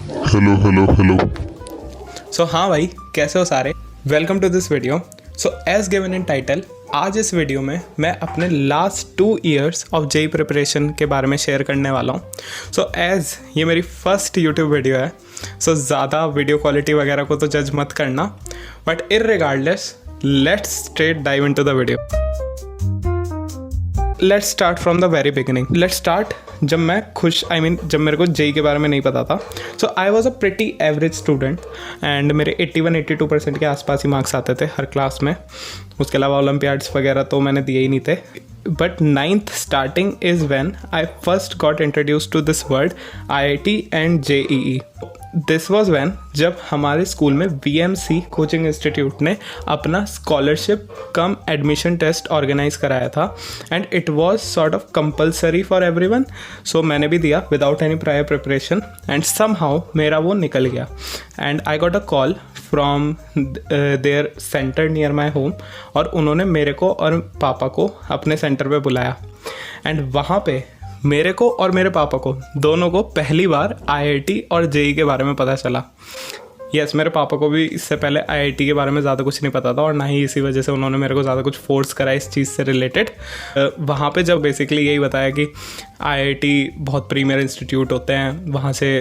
Hello hello hello. सो हाँ भाई, कैसे हो सारे? Welcome to this video. So as given in title, आज इस वीडियो में मैं अपने last 2 years of JEE preparation के बारे में शेयर करने वाला हूँ। सो एज ये मेरी फर्स्ट यूट्यूब वीडियो है, सो ज़्यादा वीडियो क्वालिटी वगैरह को तो जज मत करना, but irregardless let's straight dive into the video. Let's start from the very beginning. Let's start जब जब मेरे को जेई के बारे में नहीं पता था। So I was a pretty average student and मेरे 81-82% के आसपास ही मार्क्स आते थे हर क्लास में। उसके अलावा ओलंपियाड्स वगैरह तो मैंने दिए ही नहीं थे। But 9th starting is when I first got introduce to this word IIT and JEE। This was when जब हमारे स्कूल में VMC कोचिंग इंस्टीट्यूट ने अपना scholarship cum admission test organise कराया था and it was sort of compulsory for everyone. So मैंने भी दिया without any prior preparation and somehow मेरा वो निकल गया and I got a call from their centre near my home और उन्होंने मेरे को और पापा को अपने सेंटर पे बुलाया एंड वहाँ पे मेरे को और मेरे पापा को दोनों को पहली बार IIT और JEE के बारे में पता चला। यस, मेरे पापा को भी इससे पहले IIT के बारे में ज़्यादा कुछ नहीं पता था और ना ही इसी वजह से उन्होंने मेरे को ज़्यादा कुछ फोर्स करा इस चीज़ से रिलेटेड। वहाँ पे जब बेसिकली यही बताया कि IIT बहुत प्रीमियर इंस्टीट्यूट होते हैं, वहाँ से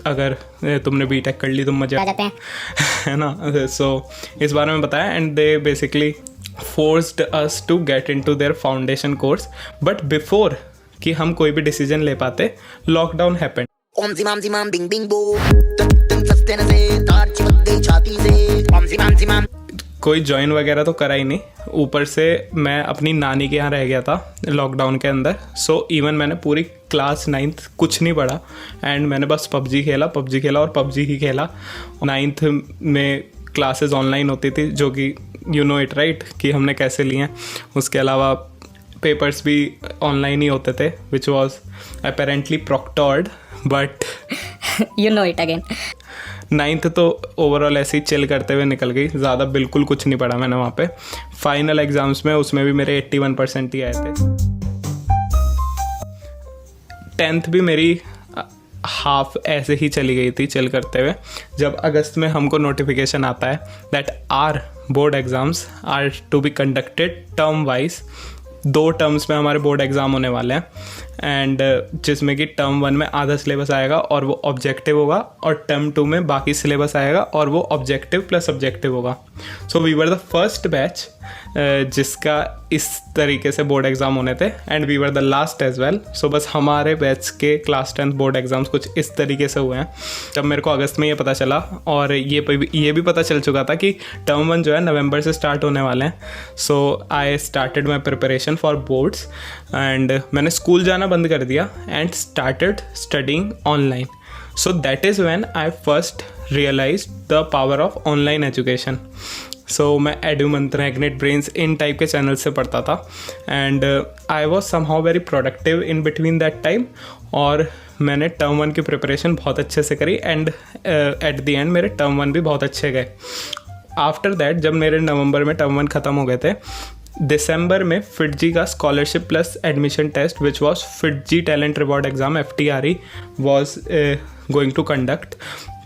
अगर तुमने BTech कर ली तुम मज़े आ जाते हैं है ना। सो इस बारे में बताया and they basically forced us to get into their foundation course. But before कि हम कोई भी डिसीजन ले पाते, लॉकडाउन हैपेंड। ओम जिमाम जिमाम बिंग बिंग बो तन सस्ते न से तार चिपक गई छाती से ओम जिमाम जिमाम। कोई ज्वाइन वगैरह तो करा ही नहीं, ऊपर से मैं अपनी नानी के यहाँ रह गया था लॉकडाउन के अंदर। सो इवन मैंने पूरी क्लास 9th कुछ नहीं पढ़ा एंड मैंने बस पबजी खेला और पबजी ही खेला। 9th में क्लासेस ऑनलाइन होती थी, जो कि यू नो इट राइट कि हमने कैसे लिए हैं। उसके अलावा पेपर्स भी ऑनलाइन ही होते थे, which was apparently proctored, but you know it again. 9th तो ओवरऑल ऐसे ही चिल करते हुए निकल गई, ज़्यादा बिल्कुल कुछ नहीं पढ़ा मैंने वहाँ पे। फाइनल एग्ज़ाम्स में उसमें भी मेरे 81% ही आए थे। 10th भी मेरी हाफ ऐसे ही चली गई थी चिल करते हुए, जब अगस्त में हमको नोटिफिकेशन आता है that our board exams are to be conducted term wise. 2 terms में हमारे बोर्ड एग्ज़ाम होने वाले हैं एंड जिसमें कि टर्म 1 में आधा सिलेबस आएगा और वो ऑब्जेक्टिव होगा और टर्म 2 में बाकी सिलेबस आएगा और वो ऑब्जेक्टिव प्लस ऑब्जेक्टिव होगा। So we were the first batch जिसका इस तरीके से बोर्ड एग्ज़ाम होने थे and we were the last as well. So बस हमारे बैच के क्लास 10th बोर्ड एग्ज़ाम्स कुछ इस तरीके से हुए हैं। जब मेरे को अगस्त में ये पता चला और ये भी पता चल चुका था कि टर्म 1 जो है नवंबर से स्टार्ट होने वाले हैं। So I started my preparation for boards and मैंने स्कूल जाना बंद कर दिया and started studying online. So that is when I first realised the power of online education. So मैं एडू मंत्रा, इग्निट ब्रेन्स इन टाइप के चैनल से पढ़ता था and I was somehow very productive in between that time और मैंने term 1 की preparation बहुत अच्छे से करी एंड एट द एंड मेरे टर्म 1 भी बहुत अच्छे गए। आफ्टर दैट जब मेरे नवंबर में टर्म 1 ख़त्म हो गए थे, दिसंबर में FIITJEE का scholarship plus admission test which was FIITJEE talent reward exam FTRE was going to conduct.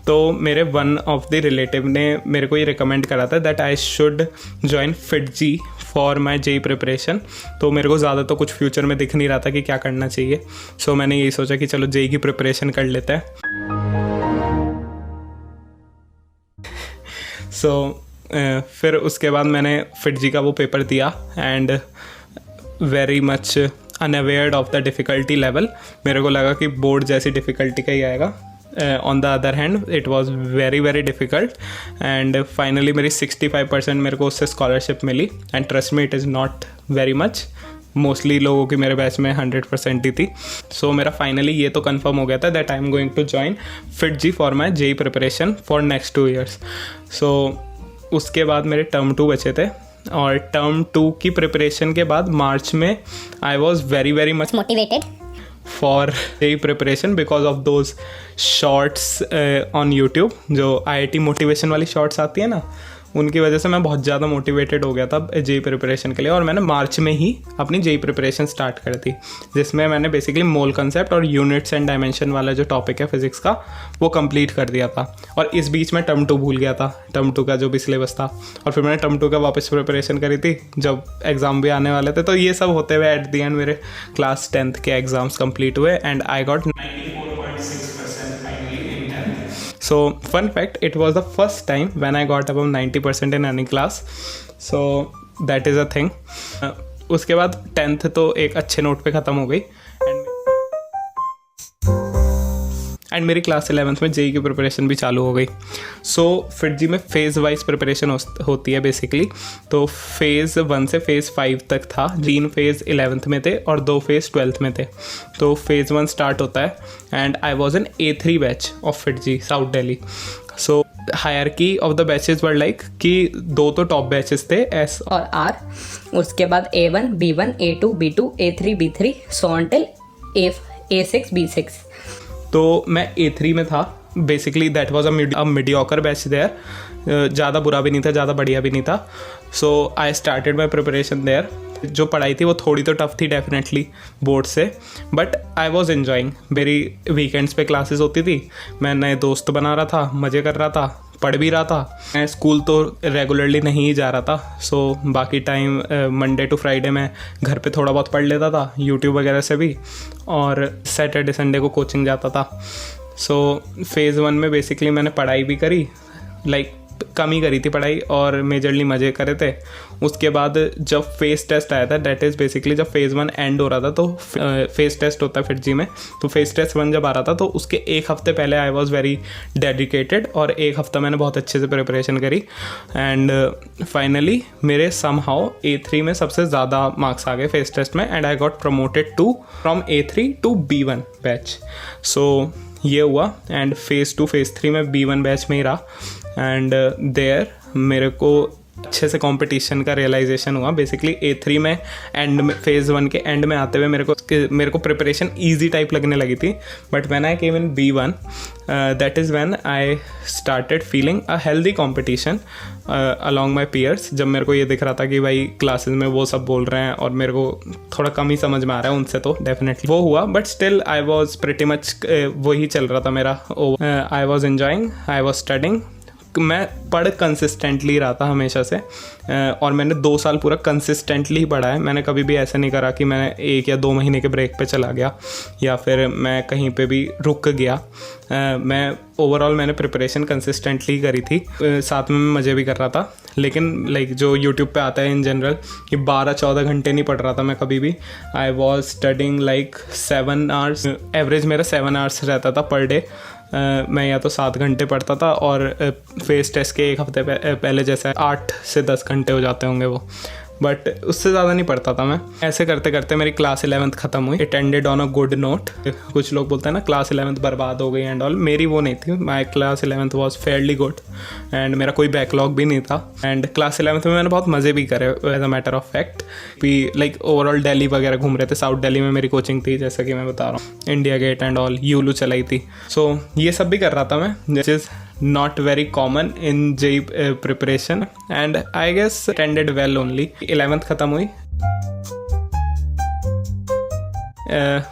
तो मेरे वन ऑफ द रिलेटिव ने मेरे को ये रिकमेंड करा था that I should join FIITJEE for my JEE preparation. तो मेरे को ज़्यादा तो कुछ फ्यूचर में दिख नहीं रहा था कि क्या करना चाहिए। सो मैंने यही सोचा कि चलो JEE की प्रिपरेशन कर लेते हैं। सो फिर उसके बाद मैंने FIITJEE का वो पेपर दिया and very much unawared of the difficulty level. मेरे को लगा कि बोर्ड जैसी डिफ़िकल्टी का ही आएगा। On the other hand it was very very difficult and finally मेरी 65% मेरे को उससे स्कॉलरशिप मिली and trust me it is not very much. Mostly लोगों की मेरे बैच में 100% ही थी। सो मेरा फाइनली ये तो कंफर्म हो गया था that I am going to join FIITJEE for my JEE preparation for next 2 years। So उसके बाद मेरे टर्म 2 बचे थे और टर्म 2 की प्रिपरेशन के बाद मार्च में I was very very much motivated for JEE preparation because of those shorts on YouTube, जो IIT मोटिवेशन वाली शॉर्ट्स आती है ना, उनकी वजह से मैं बहुत ज़्यादा मोटिवेटेड हो गया था जेई प्रिपरेशन के लिए, और मैंने मार्च में ही अपनी जेई प्रिपरेशन स्टार्ट कर दी, जिसमें मैंने बेसिकली मोल कंसेप्ट और यूनिट्स एंड डायमेंशन वाला जो टॉपिक है फिजिक्स का वो कंप्लीट कर दिया था। और इस बीच में टर्म 2 भूल गया था, टर्म 2 का जो भी सिलेबस था, और फिर मैंने टर्म 2 का वापस प्रिपरेशन करी थी जब एग्ज़ाम भी आने वाले थे। तो ये सब होते हुए एट द एंड मेरे क्लास 10th के एग्ज़ाम्स कंप्लीट हुए and I got 94.6% finally in 10th. So fun fact, it was the first time when I got above 90% in any class. So that is a thing. उसके बाद 10th तो एक अच्छे note पे ख़त्म हो गई एंड मेरी क्लास 11th में जेई की प्रिपरेशन भी चालू हो गई। सो फिर जी में फ़ेज़ वाइज प्रिपरेशन होती है बेसिकली। तो फेज़ 1 से फेज़ 5 तक था, 3 फेज़ 11th में थे और 2 फेज़ 12th में थे। तो फेज़ 1 स्टार्ट होता है and I was in A3 batch of FIITJEE south Delhi. So hierarchy of the batches were like कि 2 तो टॉप बैचेस थे S और R, उसके बाद A1, B1, A2, B2, A3, B3 so on till A6, B6। तो मैं A3 में था। Basically that was a mediocre batch there. ज़्यादा बुरा भी नहीं था, ज़्यादा बढ़िया भी नहीं था। So I started my preparation there. जो पढ़ाई थी वो थोड़ी तो टफ थी डेफिनेटली बोर्ड से, बट आई वॉज एन्जॉइंग। मेरी वीकेंड्स पे क्लासेस होती थी, मैं नए दोस्त बना रहा था, मज़े कर रहा था, पढ़ भी रहा था। मैं स्कूल तो रेगुलरली नहीं ही जा रहा था। सो बाकी टाइम मंडे टू फ्राइडे मैं घर पे थोड़ा बहुत पढ़ लेता था यूट्यूब वगैरह से भी, और सैटरडे संडे को कोचिंग जाता था। सो फेज़ 1 में बेसिकली मैंने पढ़ाई भी करी, लाइक कम ही करी थी पढ़ाई और मेजरली मज़े करे थे। उसके बाद जब फेज़ टेस्ट आया था, डेट इज़ बेसिकली जब फेज़ 1 एंड हो रहा था, तो फेज़ टेस्ट होता है FIITJEE में। तो फेज़ टेस्ट 1 जब आ रहा था तो उसके एक हफ़्ते पहले आई वॉज वेरी डेडिकेटेड और एक हफ़्ता मैंने बहुत अच्छे से प्रिपरेशन करी एंड फाइनली मेरे समहाउ A3 में सबसे ज़्यादा मार्क्स आ गए फेज़ टेस्ट में and I got promoted from A3 to B1 batch. So ये हुआ एंड फेज़ 2 फेज़ 3 में B1 बैच में ही रहा एंड देयर मेरे को अच्छे से कंपटीशन का रियलाइजेशन हुआ। बेसिकली A3 में एंड में फेज़ 1 के एंड में आते हुए मेरे को प्रिपरेशन इजी टाइप लगने लगी थी, but when I came in B1 that is when I started feeling a healthy competition along my peers. जब मेरे को ये दिख रहा था कि भाई क्लासेस में वो सब बोल रहे हैं और मेरे को थोड़ा कम ही समझ में आ रहा है उनसे, तो डेफिनेटली वो हुआ, but still I was pretty much वही चल रहा था मेरा। I was enjoying, I was studying. मैं पढ़ कंसिस्टेंटली रहा था हमेशा से और मैंने 2 साल पूरा कंसिस्टेंटली ही पढ़ा है। मैंने कभी भी ऐसा नहीं करा कि मैंने 1 या 2 महीने के ब्रेक पे चला गया या फिर मैं कहीं पे भी रुक गया। मैं ओवरऑल मैंने प्रिपरेशन कंसिस्टेंटली करी थी, साथ में मैं मज़े भी कर रहा था। लेकिन लाइक जो यूट्यूब पे आता है इन जनरल कि 12-14 घंटे नहीं पढ़ रहा था मैं कभी भी। I was studying like 7 hours, average मेरा 7 आवर्स रहता था पर डे। मैं या तो 7 घंटे पढ़ता था और फेस टेस्ट के एक हफ्ते पहले जैसे 8 से 10 घंटे हो जाते होंगे वो, बट उससे ज़्यादा नहीं पढ़ता था मैं। ऐसे करते करते मेरी क्लास 11th ख़त्म हुई। It ended on a good note. कुछ लोग बोलते हैं ना क्लास 11th बर्बाद हो गई एंड ऑल, मेरी वो नहीं थी। My class 11th was fairly good and मेरा कोई बैकलॉग भी नहीं था एंड क्लास 11th में मैंने बहुत मज़े भी करे as a matter of fact. भी लाइक ओवरऑल दिल्ली वगैरह घूम रहे थे। साउथ दिल्ली में मेरी कोचिंग थी, जैसा कि मैं बता रहा हूँ, India gate and all, Yulu चलाई थी। सो ये सब भी कर रहा था मैं, which is not very common in JEE preparation and I guess it ended well only। 11th ख़त्म हुई।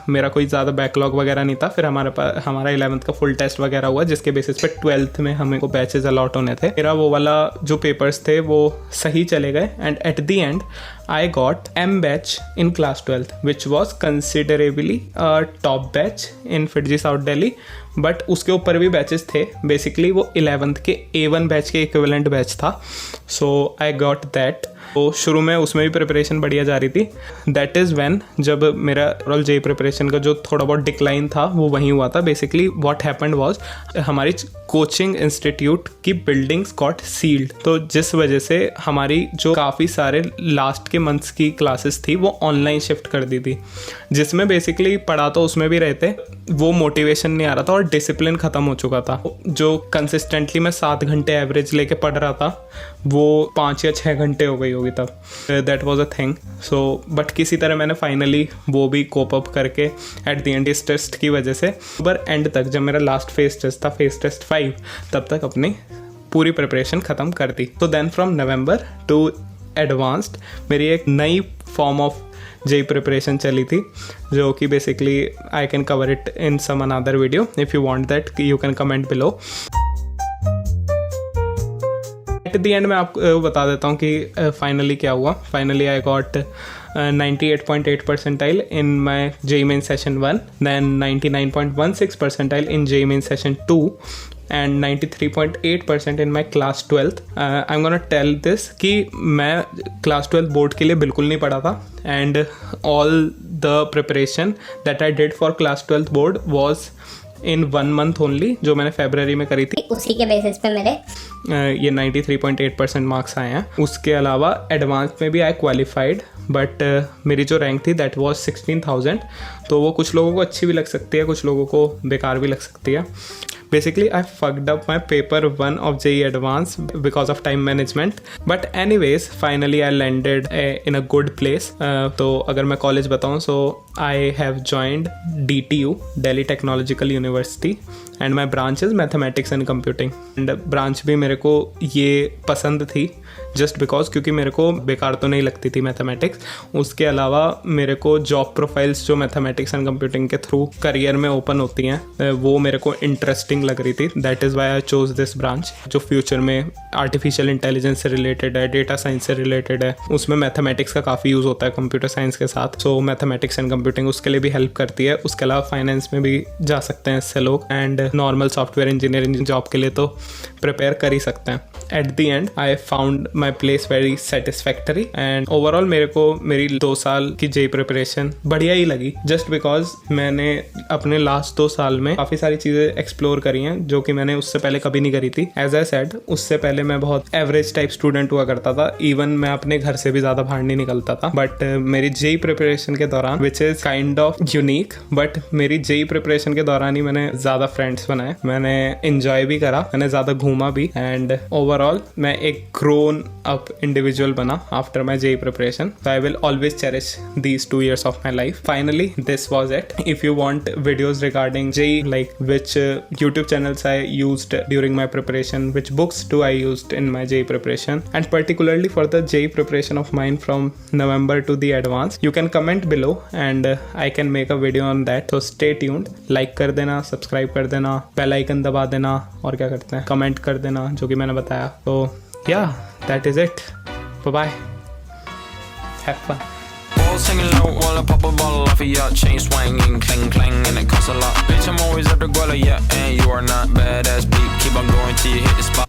मेरा कोई ज़्यादा बैकलॉग वगैरह नहीं था। फिर हमारा 11th का फुल टेस्ट वगैरह हुआ, जिसके बेसिस पे 12th में हमें को बैचेस अलॉट होने थे। मेरा वो वाला जो पेपर्स थे वो सही चले गए and eight the and I got M batch in class 12th which was considerably top batch in FIITJEE south Delhi. But उसके ऊपर भी बैचेस थे। बेसिकली वो 11th के A1 बैच के इक्विवेलेंट बैच था। So I got that. तो शुरू में उसमें भी प्रिपरेशन बढ़िया जा रही थी। दैट इज़ व्हेन जब मेरा ओवरऑल JEE प्रिपरेशन का जो थोड़ा बहुत डिक्लाइन था वो वहीं हुआ था। बेसिकली व्हाट हैपेंड वाज हमारी कोचिंग इंस्टीट्यूट की बिल्डिंग्स गॉट सील्ड, तो जिस वजह से हमारी जो काफ़ी सारे लास्ट के मंथ्स की क्लासेस थी वो ऑनलाइन शिफ्ट कर दी थी, जिसमें बेसिकली पढ़ा तो उसमें भी रहते, वो मोटिवेशन नहीं आ रहा था और डिसिप्लिन ख़त्म हो चुका था। जो कंसिस्टेंटली मैं 7 घंटे एवरेज लेके पढ़ रहा था वो 5 या 6 घंटे हो गई होगी तब। That was a thing. So but किसी तरह मैंने फाइनली वो भी कोप अप करके एट द एंड इस टेस्ट की वजह से पर एंड तक, जब मेरा लास्ट फेस टेस्ट था फेस टेस्ट 5, तब तक अपनी पूरी प्रिपरेशन ख़त्म कर दी। तो then from November to advanced मेरी एक नई फॉर्म ऑफ जेई प्रिपरेशन चली थी, जो कि basically I can cover it in some another video if you want that, you can comment below. At the end मैं आपको बता देता हूँ कि फाइनली क्या हुआ। Finally I got 98.8 percentile in my JEE Main Session 1, then 99.16 percentile in JEE Main Session 2, and 93.8% in my class 12th. I'm gonna tell this कि मैं class 12 बोर्ड के लिए बिल्कुल नहीं पढ़ा था, and all the preparation that I did for class 12th board was in 1 month only, जो मैंने फरवरी में करी थी। उसी के बेसिस पे मेरे ये 93.8% मार्क्स आए हैं। उसके अलावा एडवांस में भी आई क्वालिफाइड, बट मेरी जो रैंक थी दैट वाज 16,000। तो वो कुछ लोगों को अच्छी भी लग सकती है, कुछ लोगों को बेकार भी लग सकती है। Basically, I fucked up my paper 1 of JEE Advanced because of time management. But anyways, finally I landed in a good place. तो अगर मैं कॉलेज बताऊँ, so I have joined DTU, Delhi Technological University, and my branch is Mathematics and Computing. And branch भी मेरे को ये पसंद थी जस्ट बिकॉज, क्योंकि मेरे को बेकार तो नहीं लगती थी मैथमेटिक्स। उसके अलावा मेरे को जॉब प्रोफाइल्स जो मैथमेटिक्स एंड कंप्यूटिंग के थ्रू करियर में ओपन होती हैं वो मेरे को इंटरेस्टिंग लग रही थी। That is why I chose this branch, जो फ्यूचर में आर्टिफिशियल इंटेलिजेंस से रिलेटेड है, डेटा साइंस से रिलेटेड है। उसमें मैथमेटिक्स का काफ़ी यूज़ होता है कंप्यूटर साइंस के साथ। सो मैथमेटिक्स एंड कंप्यूटिंग उसके लिए भी हेल्प करती है। उसके अलावा फाइनेंस में भी जा सकते हैं इससे लोग, and normal software engineering job के लिए तो प्रिपेयर कर ही सकते हैं। Eight the and I found my place very satisfactory, and overall मेरे को मेरी 2 साल की जेई प्रिपरेशन बढ़िया ही लगी, जस्ट बिकॉज मैंने अपने लास्ट 2 साल में काफ़ी सारी चीज़ें एक्सप्लोर करी हैं जो कि मैंने उससे पहले कभी नहीं करी थी। एज आई सेड, उससे पहले मैं बहुत एवरेज टाइप स्टूडेंट हुआ करता था, इवन मैं अपने घर से भी ज़्यादा बाहर नहीं निकलता था। बट मेरी जेई प्रिपरेशन के दौरान, which is kind of unique, but मेरी जेई प्रिपरेशन के दौरान ही मैंने ज़्यादा फ्रेंड्स बनाए, मैंने इंजॉय भी करा, मैंने ज़्यादा घूमा भी, एंड ओवरऑल मैं एक ग्रोन अप इंडिविजुअल बना after my JEE preparation. So I will always cherish these 2 years of my life. Finally, this was it. If you want videos regarding JEE, like which YouTube channels I used during my preparation, which books do I used in my JEE preparation, and particularly for the JEE preparation of mine from November to the advanced, you can comment below and I can make a video on that. So stay tuned. Like कर देना, subscribe कर देना, bell icon दबा देना, और क्या करते हैं, comment कर देना जो कि मैंने बताया। So yeah, that is it. Bye bye. Have fun. All singing low while I pop a bottle off of your chain swinging, clang clang, and it costs a lot. Bitch, I'm always at the guala, yeah, and you are not badass beat. Keep on going till you hit the spot.